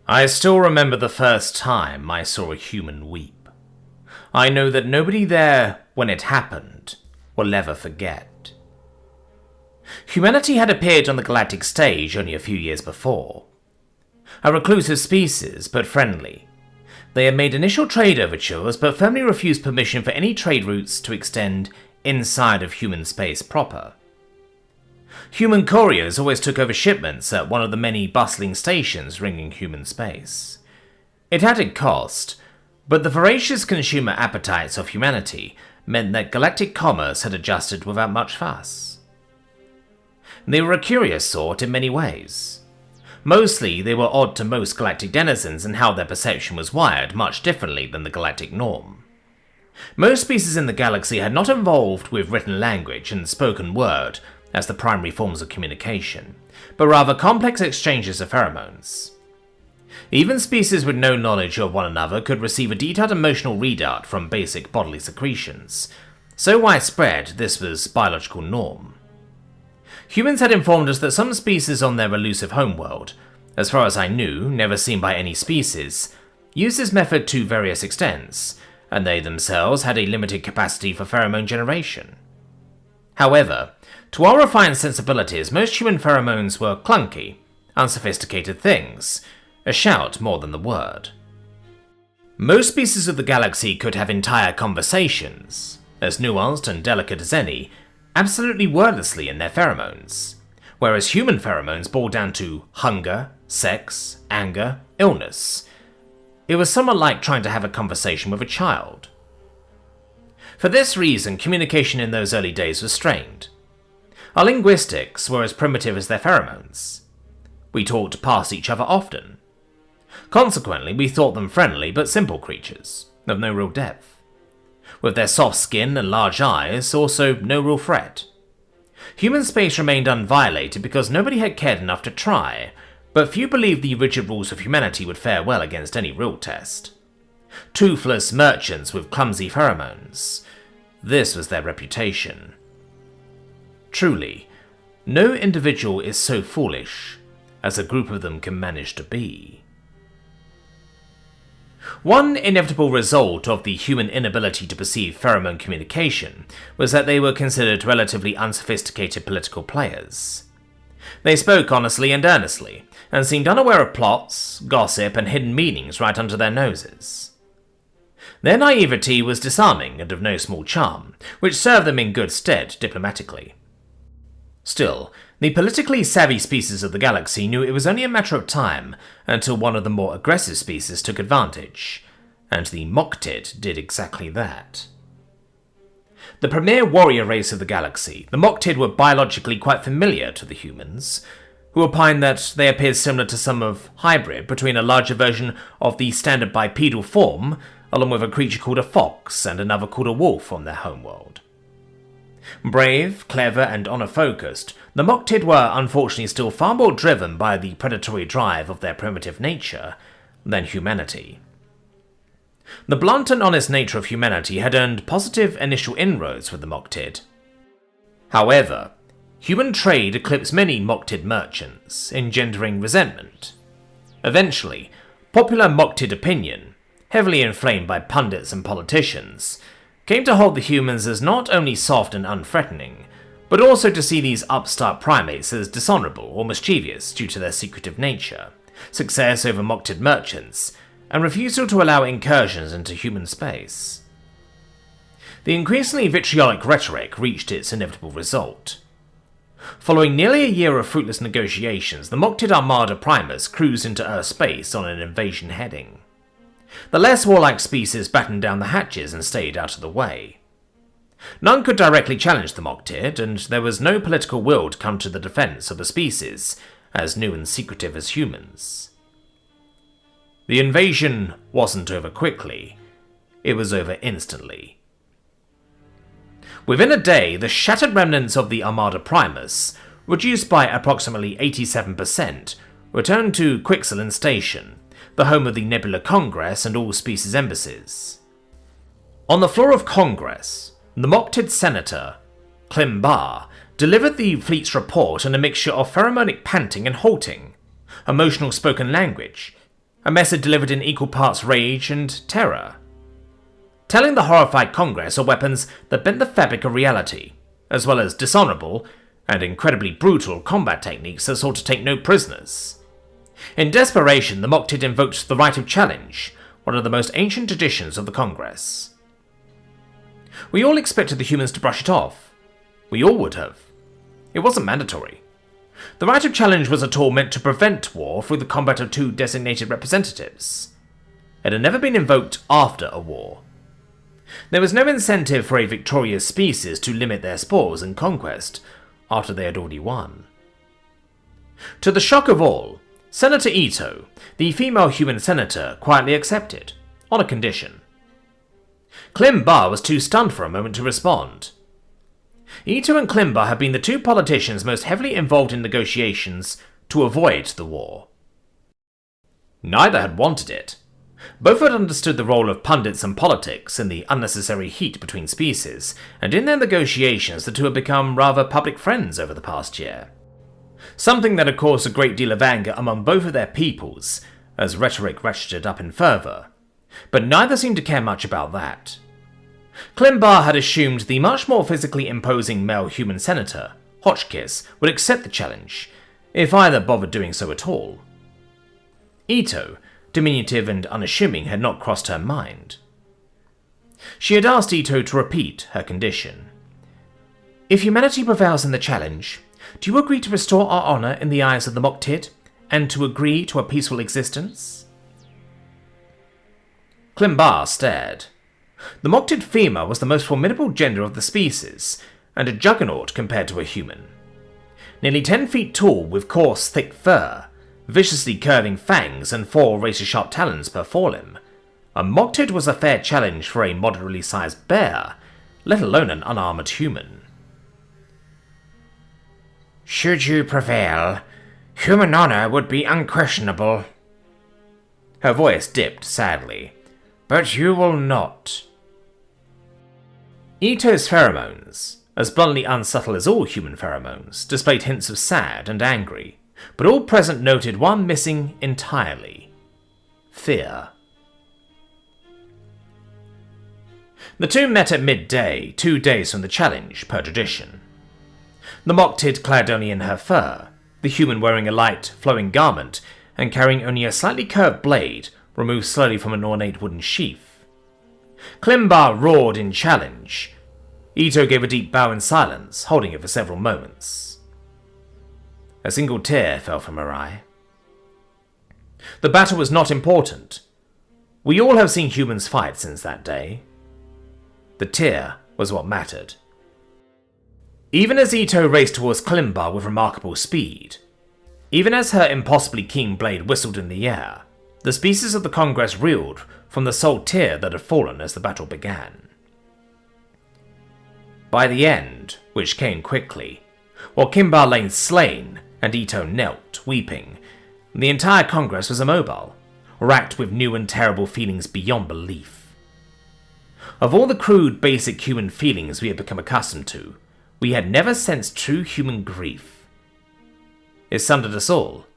I still remember the first time I saw a human weep. I know that nobody there, when it happened, will ever forget. Humanity had appeared on the galactic stage only a few years before. A reclusive species, but friendly. They had made initial trade overtures, but firmly refused permission for any trade routes to extend inside of human space proper. Human couriers always took over shipments at one of the many bustling stations ringing human space. It added cost, but the voracious consumer appetites of humanity meant that galactic commerce had adjusted without much fuss. They were a curious sort in many ways. Mostly, they were odd to most galactic denizens in how their perception was wired much differently than the galactic norm. Most species in the galaxy had not evolved with written language and spoken word as the primary forms of communication, but rather complex exchanges of pheromones. Even species with no knowledge of one another could receive a detailed emotional readout from basic bodily secretions. So widespread, this was biological norm. Humans had informed us that some species on their elusive homeworld, as far as I knew, never seen by any species, used this method to various extents, and they themselves had a limited capacity for pheromone generation. However, to our refined sensibilities, most human pheromones were clunky, unsophisticated things, a shout more than the word. Most species of the galaxy could have entire conversations, as nuanced and delicate as any, absolutely wordlessly in their pheromones, whereas human pheromones boiled down to hunger, sex, anger, illness. It was somewhat like trying to have a conversation with a child. For this reason, communication in those early days was strained. Our linguistics were as primitive as their pheromones. We talked past each other often. Consequently, we thought them friendly but simple creatures, of no real depth. With their soft skin and large eyes, also no real threat. Human space remained unviolated because nobody had cared enough to try, but few believed the rigid rules of humanity would fare well against any real test. Toothless merchants with clumsy pheromones. This was their reputation. Truly, no individual is so foolish as a group of them can manage to be. One inevitable result of the human inability to perceive pheromone communication was that they were considered relatively unsophisticated political players. They spoke honestly and earnestly, and seemed unaware of plots, gossip, and hidden meanings right under their noses. Their naivety was disarming and of no small charm, which served them in good stead diplomatically. Still, the politically savvy species of the galaxy knew it was only a matter of time until one of the more aggressive species took advantage, and the Moctid did exactly that. The premier warrior race of the galaxy, the Moctid were biologically quite familiar to the humans, who opined that they appeared similar to some of hybrid between a larger version of the standard bipedal form, along with a creature called a fox and another called a wolf on their homeworld. Brave, clever, and honor-focused, the Moctid were unfortunately still far more driven by the predatory drive of their primitive nature than humanity. The blunt and honest nature of humanity had earned positive initial inroads with the Moctid. However, human trade eclipsed many Moctid merchants, engendering resentment. Eventually, popular Moctid opinion, heavily inflamed by pundits and politicians, came to hold the humans as not only soft and unthreatening, but also to see these upstart primates as dishonorable or mischievous due to their secretive nature, success over Moctid merchants, and refusal to allow incursions into human space. The increasingly vitriolic rhetoric reached its inevitable result. Following nearly a year of fruitless negotiations, the Moctid Armada Primus cruised into Earth space on an invasion heading. The less warlike species battened down the hatches and stayed out of the way. None could directly challenge the Moctid, and there was no political will to come to the defense of a species as new and secretive as humans. The invasion wasn't over quickly, it was over instantly. Within a day, the shattered remnants of the Armada Primus, reduced by approximately 87%, returned to Quixelan Station, the home of the Nebula Congress and all species embassies. On the floor of Congress, the Moctid Senator, Clem Barr, delivered the fleet's report in a mixture of pheromonic panting and halting, emotional spoken language, a message delivered in equal parts rage and terror, telling the horrified Congress of weapons that bent the fabric of reality, as well as dishonorable and incredibly brutal combat techniques that sought to take no prisoners. In desperation, the Mok'tid invoked the right of challenge, one of the most ancient traditions of the Congress. We all expected the humans to brush it off. We all would have. It wasn't mandatory. The right of challenge was a tool meant to prevent war through the combat of two designated representatives. It had never been invoked after a war. There was no incentive for a victorious species to limit their spoils and conquest after they had already won. To the shock of all, Senator Ito, the female human senator, quietly accepted, on a condition. Klimbar was too stunned for a moment to respond. Ito and Klimbar had been the two politicians most heavily involved in negotiations to avoid the war. Neither had wanted it. Both had understood the role of pundits and politics in the unnecessary heat between species, and in their negotiations the two had become rather public friends over the past year. Something that had caused a great deal of anger among both of their peoples, as rhetoric ratcheted up in fervour, but neither seemed to care much about that. Klimbar had assumed the much more physically imposing male human senator, Hotchkiss, would accept the challenge, if either bothered doing so at all. Ito, diminutive and unassuming, had not crossed her mind. She had asked Ito to repeat her condition. If humanity prevails in the challenge, do you agree to restore our honour in the eyes of the Mok'tid, and to agree to a peaceful existence? Klimbar stared. The Mok'tid female was the most formidable gender of the species, and a juggernaut compared to a human. Nearly 10 feet tall, with coarse, thick fur, viciously curving fangs and 4 razor-sharp talons per forelimb, a Mok'tid was a fair challenge for a moderately sized bear, let alone an unarmoured human. Should you prevail, human honour would be unquestionable. Her voice dipped sadly. But you will not. Ito's pheromones, as bluntly unsubtle as all human pheromones, displayed hints of sad and angry, but all present noted one missing entirely: fear. The two met at midday, 2 days from the challenge, per tradition. The Mok'tid clad only in her fur, the human wearing a light, flowing garment, and carrying only a slightly curved blade, removed slowly from an ornate wooden sheath. Klimbar roared in challenge. Ito gave a deep bow in silence, holding it for several moments. A single tear fell from her eye. The battle was not important. We all have seen humans fight since that day. The tear was what mattered. Even as Ito raced towards Klimbar with remarkable speed, even as her impossibly keen blade whistled in the air, the species of the Congress reeled from the sole tear that had fallen as the battle began. By the end, which came quickly, while Klimbar lay slain and Ito knelt, weeping, the entire Congress was immobile, racked with new and terrible feelings beyond belief. Of all the crude, basic human feelings we had become accustomed to, we had never sensed true human grief. It sundered us all.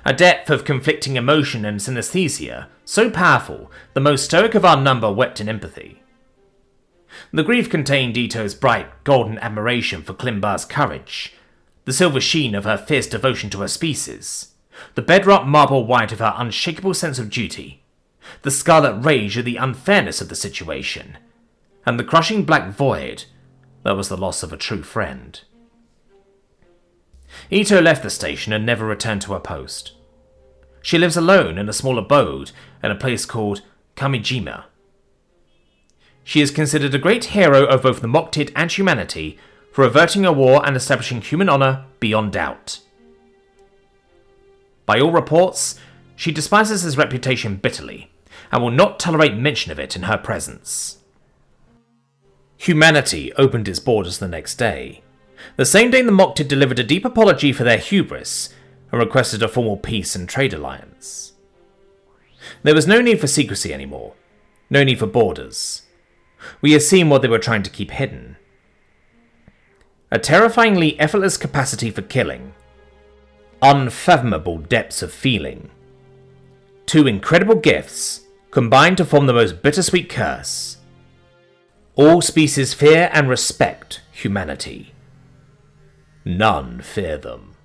A depth of conflicting emotion and synesthesia so powerful, the most stoic of our number wept in empathy. The grief contained Ito's bright, golden admiration for Klimbar's courage, the silver sheen of her fierce devotion to her species, the bedrock marble white of her unshakable sense of duty, the scarlet rage of the unfairness of the situation, and the crushing black void that was the loss of a true friend. Ito left the station and never returned to her post. She lives alone in a small abode in a place called Kamijima. She is considered a great hero of both the Mok'tid and humanity for averting a war and establishing human honor beyond doubt. By all reports, she despises his reputation bitterly and will not tolerate mention of it in her presence. Humanity opened its borders the next day. The same day the Mok'tid delivered a deep apology for their hubris and requested a formal peace and trade alliance. There was no need for secrecy anymore, no need for borders. We had seen what they were trying to keep hidden. A terrifyingly effortless capacity for killing, unfathomable depths of feeling, Two incredible gifts combine to form the most bittersweet curse. All species fear and respect humanity. None fear them.